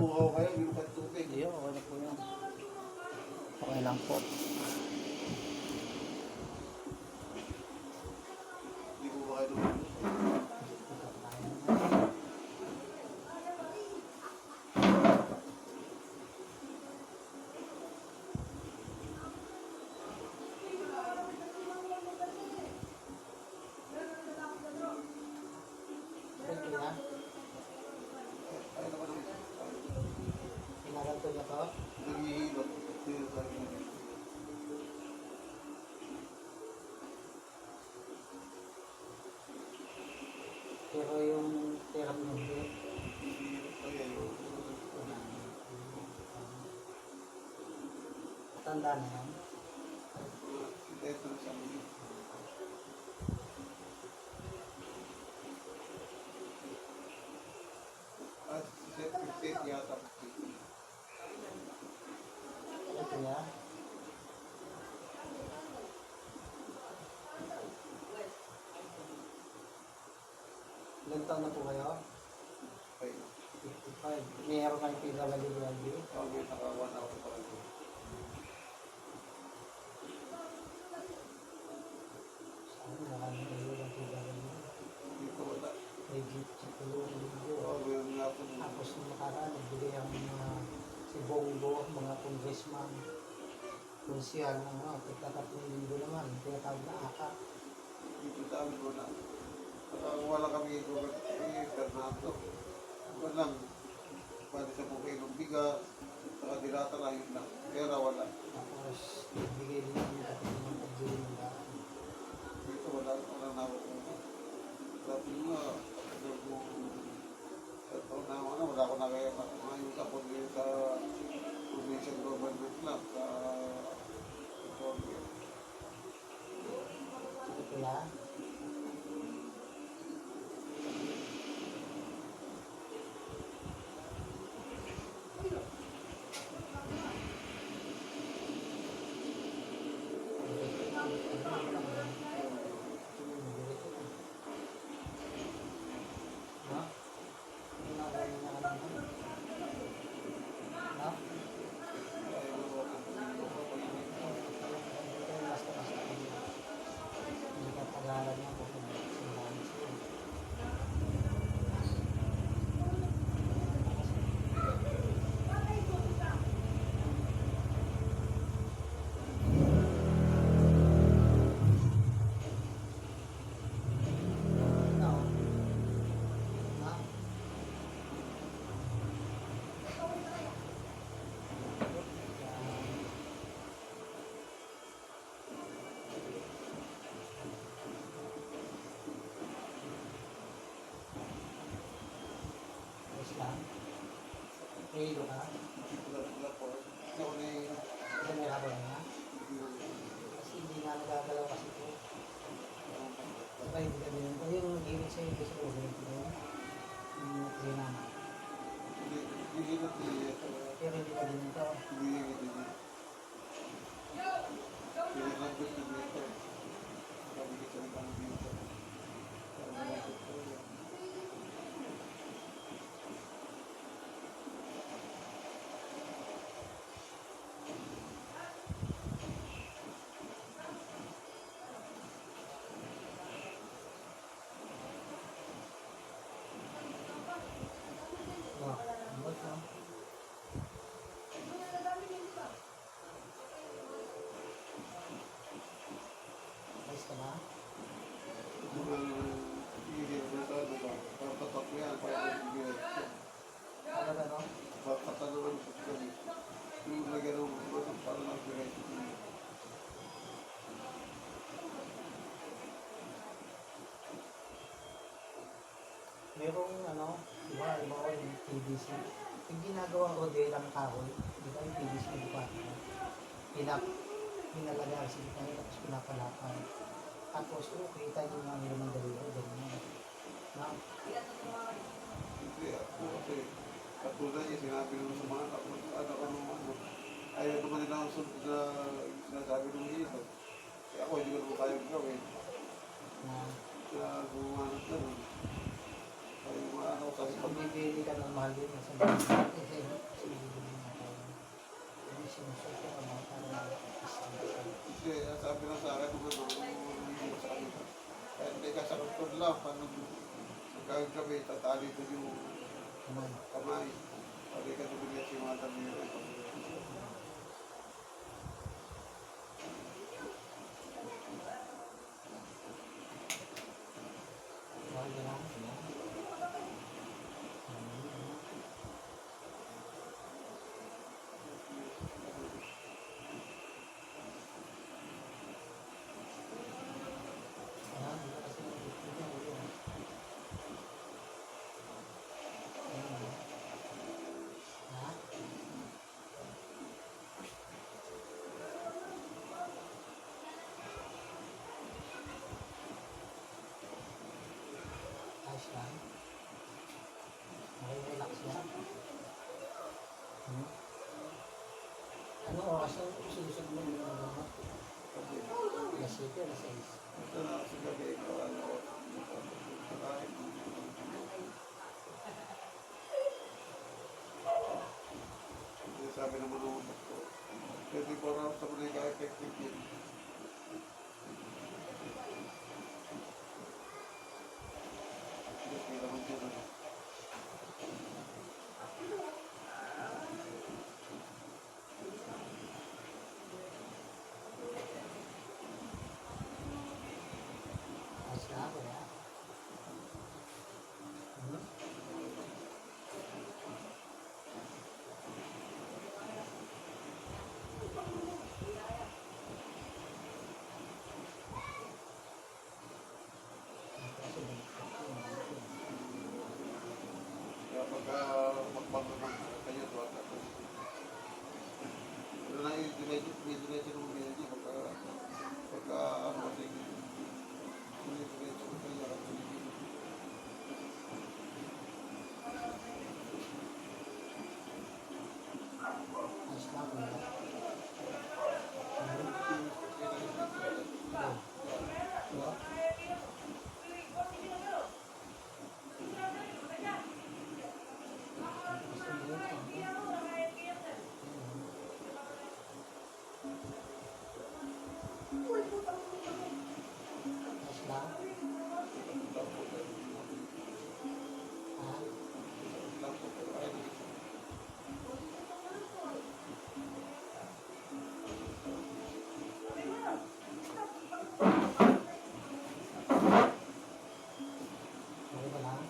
Uhaw kayo, hindi mo kayo tubig. Hindi, okay na po yun. Okay lang po. Hindi ko ba kayo tubig? Ay, naman ang Pinaganto niya to. naghihilot. Dito tayo naghihilot. Pero yung therapy mo, Naghihilot tayo yun. tanda na yan. Si Teto na sabi niya. At si Set yata. Ito ya. Ilan taon na po kayo? Okay. 55. Mayroon kayong PWLB? Sabi, nakawan ako pa rin. Sabi na kami kayo ng PWLB. Dito wala. Legit sa tulong video. Sabi, nga po. Tapos nung nakaraan, nagbigay ang mga si Bongo, mga congressman, konsyal, pagkatatlong linggo naman, tinatawag na akap. Dito sa amin wala. Wala kami Fernando. Walang. Pwede sa bukay ng bigas. Saka dilata na yun lang. Pera wala. Tapos, nagbigay din kami katulong ng pagbili ng daan. Dito wala. Wala na ako. Sabi nga, sa taon na ako wala ko na kaya ngayon ako din sa provincial government lang. Sa Colombia. Ito kaya, Hilo ka? Wala po. Ako na yung Ito may habang na? Kasi hindi nga nagagalaw kasi po. Baka hindi ka din. Kung yung gimmick sa'yo ito sa ulo, yung sinama. hindi na tiyak. Pero hindi ka din ito. Hindi na tiyak. Hindi na tiyak. Sabi ko sa ibang dito. Wah, lembut no? Ayos ka na? Hindi na sa ano ba? Papatak yan. Ano ba no? Papatanong sa kami. Yung lagyan ng mga parang nag-direct. Merong ano, di ba, yung PVC. Yung ginagawang rodelang kahoy, di ba yung PVC na department? Pinalaga sa gitna niya, tapos pinapalapan. Tapos, kita nyo nga ang lamang dalihan, ganyan. Na, Hindi ako kasi katulad niya sinabi naman sa mga anak ko nung ano. Ayaw naman nila ang sinasabi nung hito. Kaya ako hindi ko naman kayang gawin. na, Kaya gumawa na nun. Kaya yung mga ano kasi pag bibili ka ng mahal din, sa mga lang, paano gabi, tatali ko yung Kamay. kamay. Pwede ka tumigil si mga tabi yun. Bawal ka lang. Ayos lang. Okay, relax lang. Ano oras ang sinusunod mo yung mga gamot? Kasi, Alas 7, alas 6. ito na kasi gabi, ikaw ano, kakain. Kasi sabi naman ng utak ko, 24 hours ako na ika-effective yun. Kasi naman yun, ano. Ayos lang ako, ya. Kaya pagka magbago ng kanya, tuwa ako. Pero na yung diretso ng mga niya, pagka ano kasi, diretso ng kanya, Ayos lang ako, ya. Ayos lang. Okay ba lang?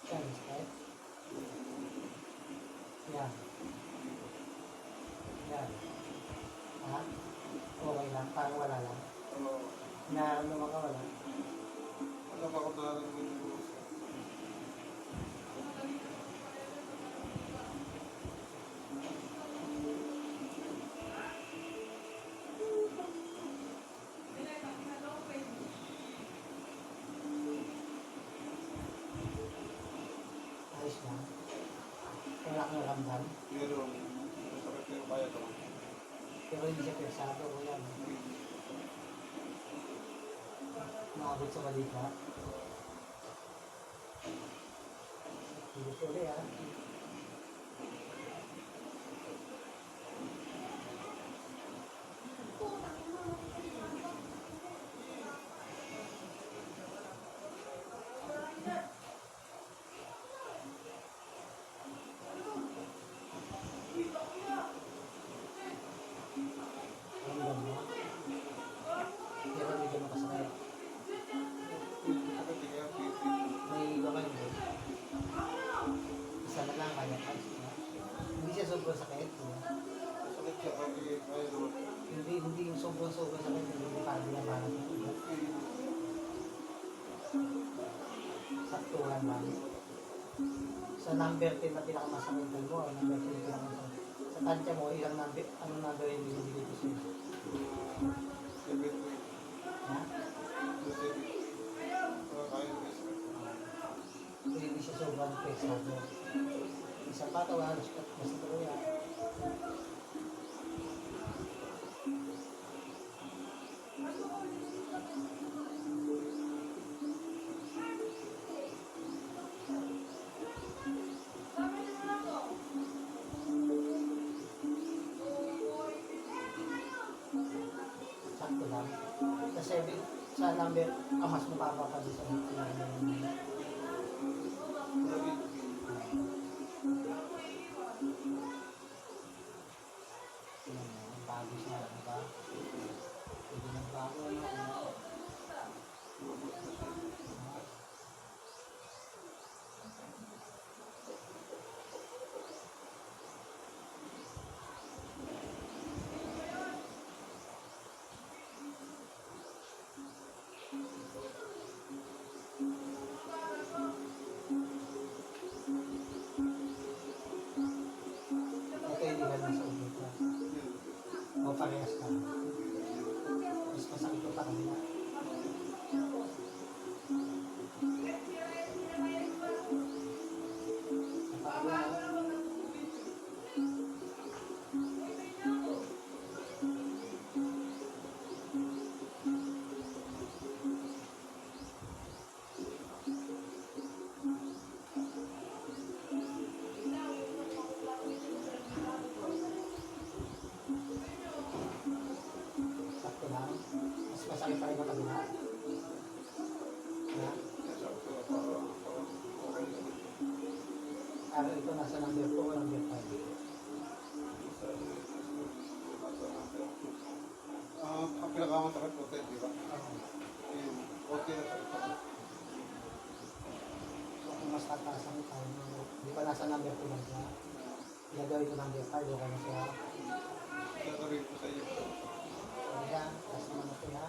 Yan, step. Yan. Yan. Ha? Okay lang. Parang wala lang. Nararamdaman ka wala. Alam ako na alam mo yung Ayos lang. Wala kang ramdam. pero masakit na yung kaya ko. Pero hindi siya persado. Wala. Maabot sa balita. Hindi ko rin, ha? Ramdam mo. Pero medyo makasakit. Sakit kaya pipi. May gamay mo. Isa na lang kaya ka. Hindi siya sobrang sakit. Sakit siya kasi kaya naman. Hindi yung sobrang sakit. Hindi pa binabalan. Saktuhan lang. Sa number 10 na pinakamasakit mo, number 10 na pinakamasakit. Sa tansya mo, ilang number, anong number yung binibigay ko sa'yo? 7 Ha? kaya na sakit. Hindi siya sobrang pesado. Isa pa ito, halos basta ito yan. Sa number, mas mababa pa din sa number. Bago siya, di ba? Pwede nang bago, ano? Ito hindi ka nasa ulit ka. O parehas ka. Mas masakit ko pa kanila. Sakto lang. Mas masakit pa rin ka kanila. Ha? Pero ito nasa number 2 o number 5. Ang pinakamasakit ko, di ba? Yung konti na sakit ako. So kung mas tataas ang tayo, di ba nasa number 2 lang siya? Ilagawin ko number 5, okay na siya. Sasabihin ko sa iyo. Ayan, taas naman ito ha.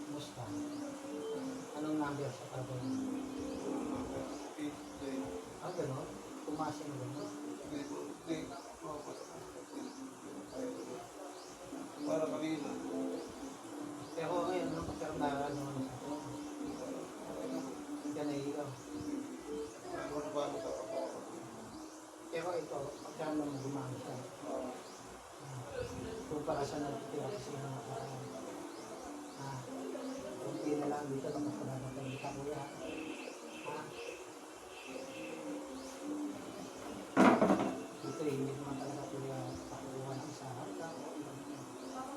Musta? Anong number sa carbon? 8, 9, Ah, gano'n? Pumasin mo gano'n? para kanina. Pero ngayon, no? Pero nararamdaman mo sa ito. Hindi ka naiigaw. Ano ba ako sa ako? Pero ito, pagkaramdam mo gumamit siya. Kumpara sa nagtitira kasi ng mga parang kunti na lang dito, tapos panagatay kita kuya. Dito hindi naman talaga kuya pakukuha ng isa.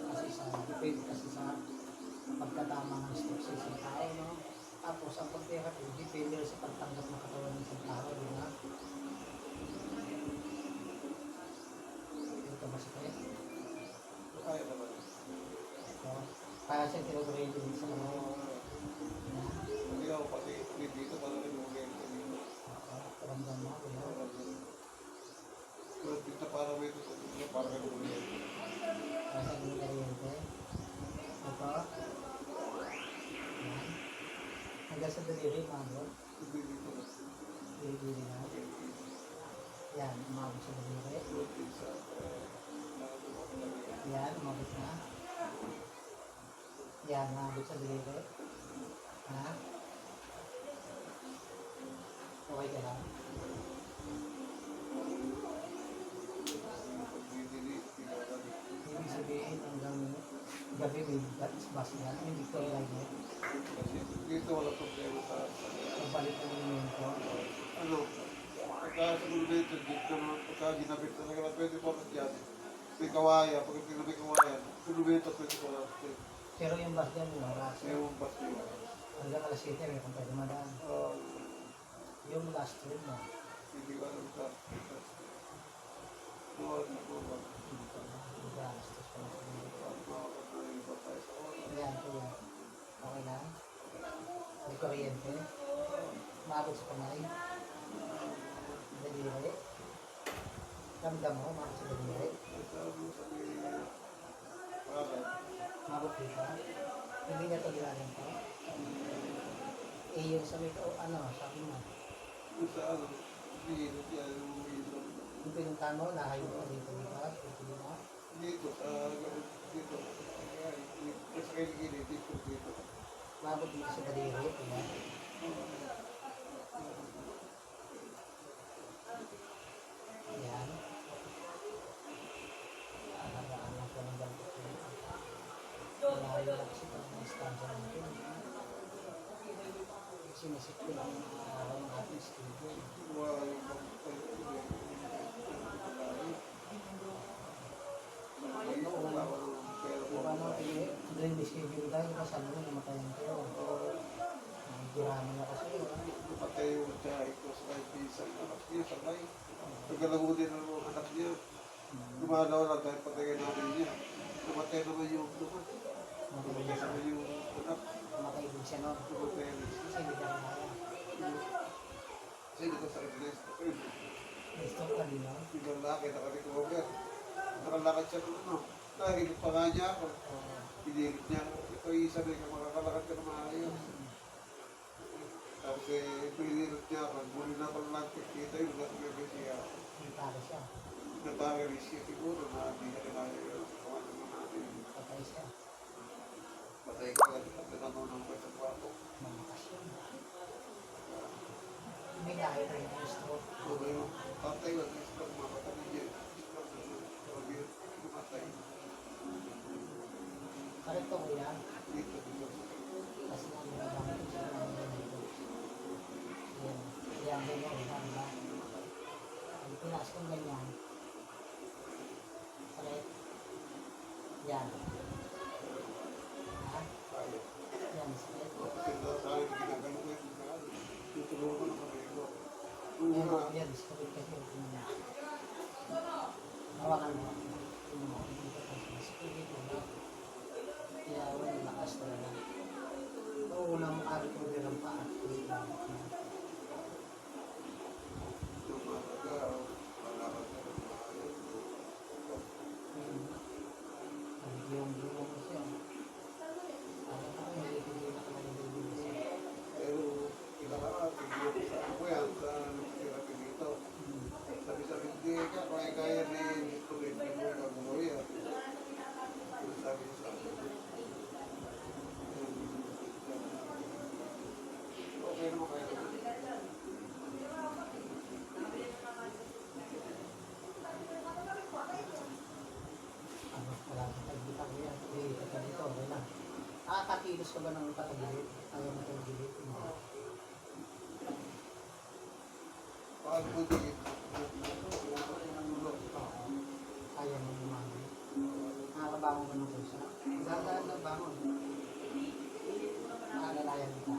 Kasi sa depende kasi sa pagkatama ng steps sa isang tao, no? Tapos ang pag-therapy, depende sa pagtanggap ng katawan ng isang tao, di ba? Ito ba si Kaya? Kaya naman. So, kaya siya tinutuloy din sa mga Hindi ako pati dito para rin yung game. ramdam mo, di ba? Pero dito para may ito sa dito para rin yung game. Kaya sa mga kuryente. Ito. Yan. Hanggang sa delivery, mga Hindi dito. delivery na. Yan, umabot sa delivery. Yan, umabot na. Yan, umabot sa delivery. Ha? Okay ka lang? Ibig sabihin hanggang gabi may bus yan, hindi ko ilagay. Kasi dito wala problema sa Pagbalik ng elemento. ano, pagka siguro dito, dito naman, pagka ginabit talaga na 24 dyan, may kawaya, pag hindi may kawaya, siguro dito 24 Pero yung bus dyan, yung oras. yung bus nila. Hanggang alas 7, may kung pwede madaan. Yung last train mo, Hindi ko alam sa tuwag na tuwag. hindi ko na. Hindi ko alas 3 pa lang. Makakapagpapalagay pa tayo sa oras. Ayan, kuya. Okay lang. May kuryente. Umabot sa kamay. Daliri. Ramdam mo, umabot sa daliri. Sabi mo sabihin, bakit? Umabot dito. Hindi niya ito ginagawa ko. Eh, yung sabi ko, ano, sabi mo, Kung sa ano, hindi yan yung dito. yung pinuntahan mo, nahayo mo dito, di ba? Dito mo. Dito, dito. Sa kiligili, dito, dito. Umabot dito sa daliri, di ba? Ayan. malayo lang kasi pag na-estansya natin. Sinisip ko lang ng ating schedule. Wala yung pagkakas. Ayun, wala ko ng pera po. Paano drain the schedule tayo kasi sabi mo namatayan kayo. Nagkirami na kasi. Patay yung tiyahe ko sa kahit isang anak niya, sabay. Nagalago din ang mga anak niya. Gumalaw lang dahil patay namin niya. Namatay naman yung naman. Namatay naman yung anak. Namatay din siya no. Namatay na siya. Kasi hindi ka nalaya. Kasi dito sa Ernesto. Gusto ka din no? Yung laki, naka-recover. Nakalakad siya ng ano. Nahigit pa nga niya ako. Pinilit niya ako. Ito isa na yung makakalakad ka na maayos. Tapos pinilit niya ako. Muli na pala lang kita yung nasa siya. Nagtari siya. Natangin siya siguro na hindi na kaya yung kawan naman natin. Patay siya. Patay ka lang at nananong ko sa kwarto. Mamakas yun. May dahil rin yung stroke. So yung patay lang is pag mapatay niya. Matay. Bakit to kuya? Dito. Kasi namin nagamit siya ng ganito. Yan. Yan, ganyan. Diba? Ang pinas kong ganyan. Sakit. Yan. Ha? Kaya. Yan, sakit. Kasi sa akin, ginagano ko yung tutulungan ko naman ito. Yan, yan. Sakit kasi. Hawakan mo. Kaya wala lakas talaga. Noong una mo abit mo din ang paa. Yung buong kasi yun. Alam ko kung hindi ko na kalagay siya. Pero iba sa ano ko yan, sa therapy dito. Sabi-sabi, hindi ka, kaya ni tuloy mo yung gagawin yan. Sabi niya sa akin. Okay naman kayo naman. Ano, wala ka tagdita ko yan. Hindi, ka dito, okay lang. Katilos ka ba ng patagilid? Ayaw mo tagilid? Paano mo din? Ayaw mo lumagi. Nakakabangon ka ng pusa. Dahan na bangon. Nakakalayan kita.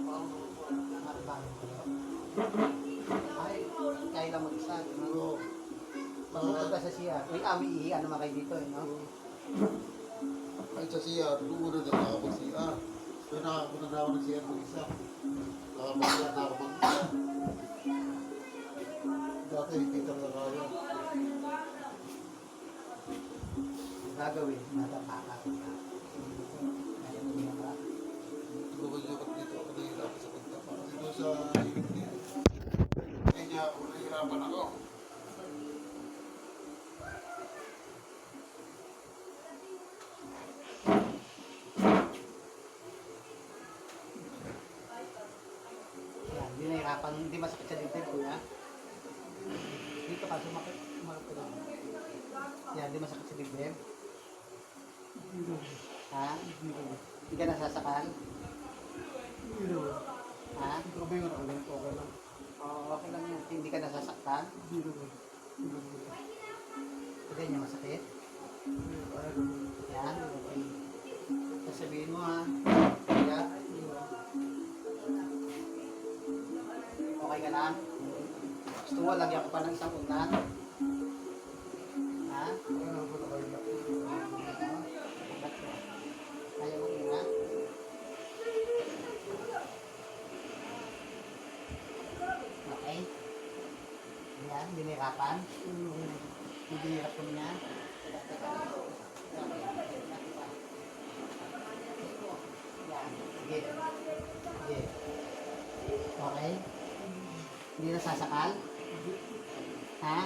Nakakabangon ka daw. Ay, kaya lang mag-isa. Mabuto ka sa siya. Uy, ami ano naman kayo dito eh, no? Ay, sa CR, doon na ako sa CR. So, nakapunta na ako ng CR mag-isa. Nakapagla na ako mag-isa. Dati, hindi talaga kaya. Gagawin, natapaka kita. Kaya mo niya ba? Lumalukat dito ako nahihirapan sa pagtapa. Kasi doon sa unit niya. Kaya niya ako nahihirapan ako. Yan, hindi nahirapan, hindi masakit sa dibdib, kuya. Dito ka, sumakit ka lang. Yan, hindi masakit sa dibdib. Ha? Hindi ka nasasakal? Ha? Grabe yun ako lang. Okay lang. Oo, okay lang yan. Hindi ka nasasaktan? Hindi niya masakit? Yan, okay. Sasabihin mo ha. Kaya? Okay ka lang? Gusto mo, lagyan ko pa ng isang unat? Ha? Ayaw mo muna? Okay. Yan, dinirapan. Hindi hirap ko niya. Yan, sige. Sige. Okay? Hindi nasasakal? Ha?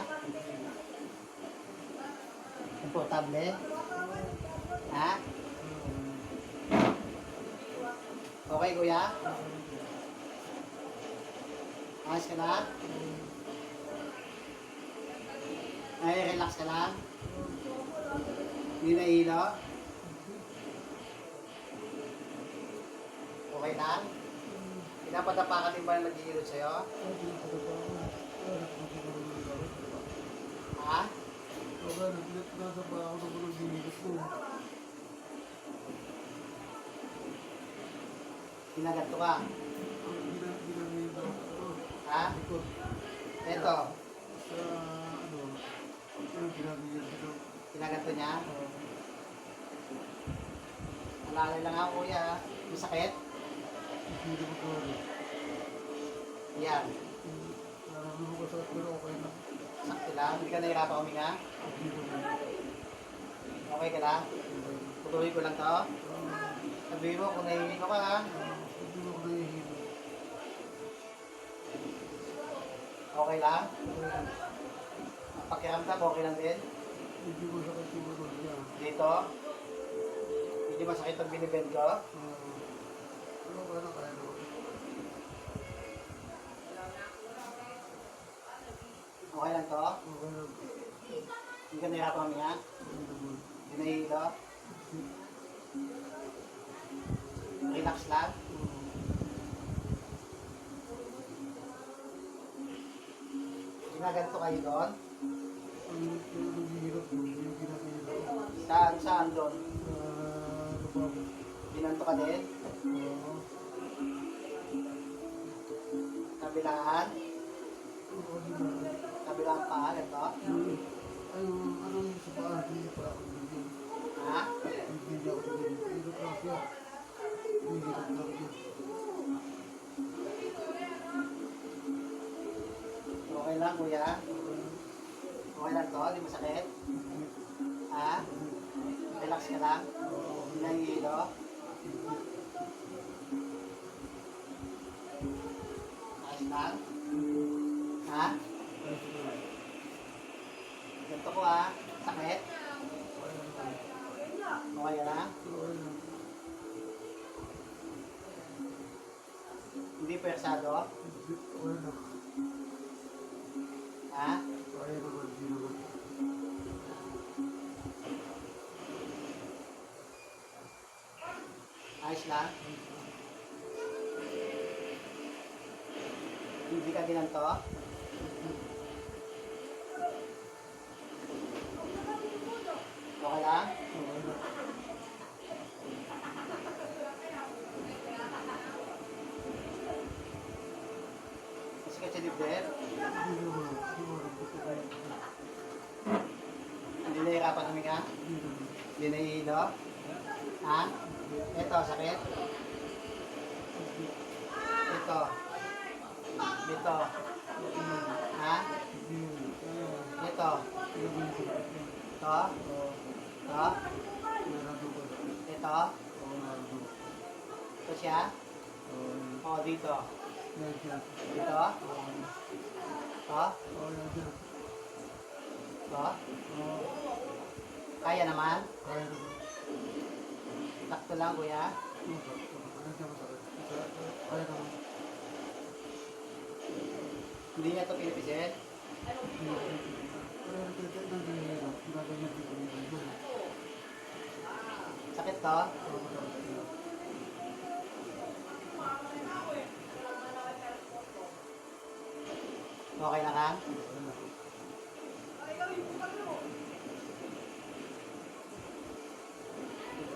Komportable? Ha? Okay, kuya? Ayos ka na? Ay, relax ka lang? Hindi na ilo? Okay lang? Pinapadapa ka din ba na nag-iirot sa'yo? Ha? Nasa pa ako na kung ginigit ko. Ginaganto ka? Ginamit ako. Ha? Ikot. Ito, Sa ano, yung ginamit ko. ginaganto niya? Malalay lang ako kuya. May sakit? Hindi ko ito. Yan. Nararamdaman ko sa pero okay na. Sakti lang. Hindi ka nahirapan huminga? Hindi ko na. Okay ka lang? Tutuloy ko lang to. Sabihin mo kung nahihingi ko ka ha. Hindi ko nahihilo. Okay lang? Pakiramdam, okay lang din? Hindi ko sakit siguro niya. Dito? Hindi masakit ang binibend ko? Ano ba na kaya naman? Okay lang to? Okay na. Hindi ka nahirapan huminga? Okay naman. Hindi nahihilo? Relax lang? Ginaganto kayo doon? Ang naghihirap mo, yung ginagihirap ko. Saan doon? Ano ba ako? Ginanto ka din? Kabilaan? Kabilaan paa, ito? Ano yung sa paa, hindi pa ako bigyan. Ha? Hindi niya ako bigyan. Hirap lang siya. Hirap lang siya. Okay lang kuya? Okay lang to? Hindi masakit? Ha? Relax ka lang? Hindi nahihilo? Ayos lang? Ha? Ganito ko ha? Sakit? Okay ka lang? Hindi persado? Ha? Ayos lang? Hindi ka ginanto? Okay lang? Masakit sa dibdib? Hindi nahihirapan huminga? Hindi nahihilo? Ha? Ito, sakit? Ito. Dito. Ha? Ito. Ito. Ito. Ito. Ito siya? O, dito. Dito. Ito. Ito. Kaya naman? Takto lang, kuya. Hindi niya ito pinipisit? Sakit to? Okay na ka?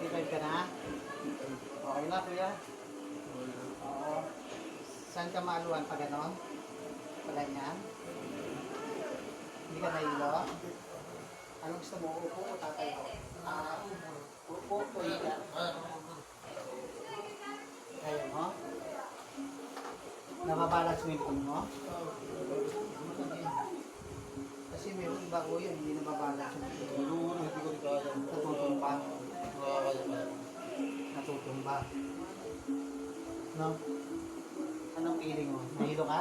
Revive ka na? Okay na, kuya? Oo. Saan ka maaluan? Pa ganon? Pa ganyan? Hindi ka nahilo? Anong gusto mo? Upo o tatay ko? Upo o higa? Kaya mo? Nababalance mo yung phone mo? Kasi may iba ko yun, hindi nababalance yung phone mo. Natutumba. Natutumba. No? Anong feeling mo? Nahilo ka?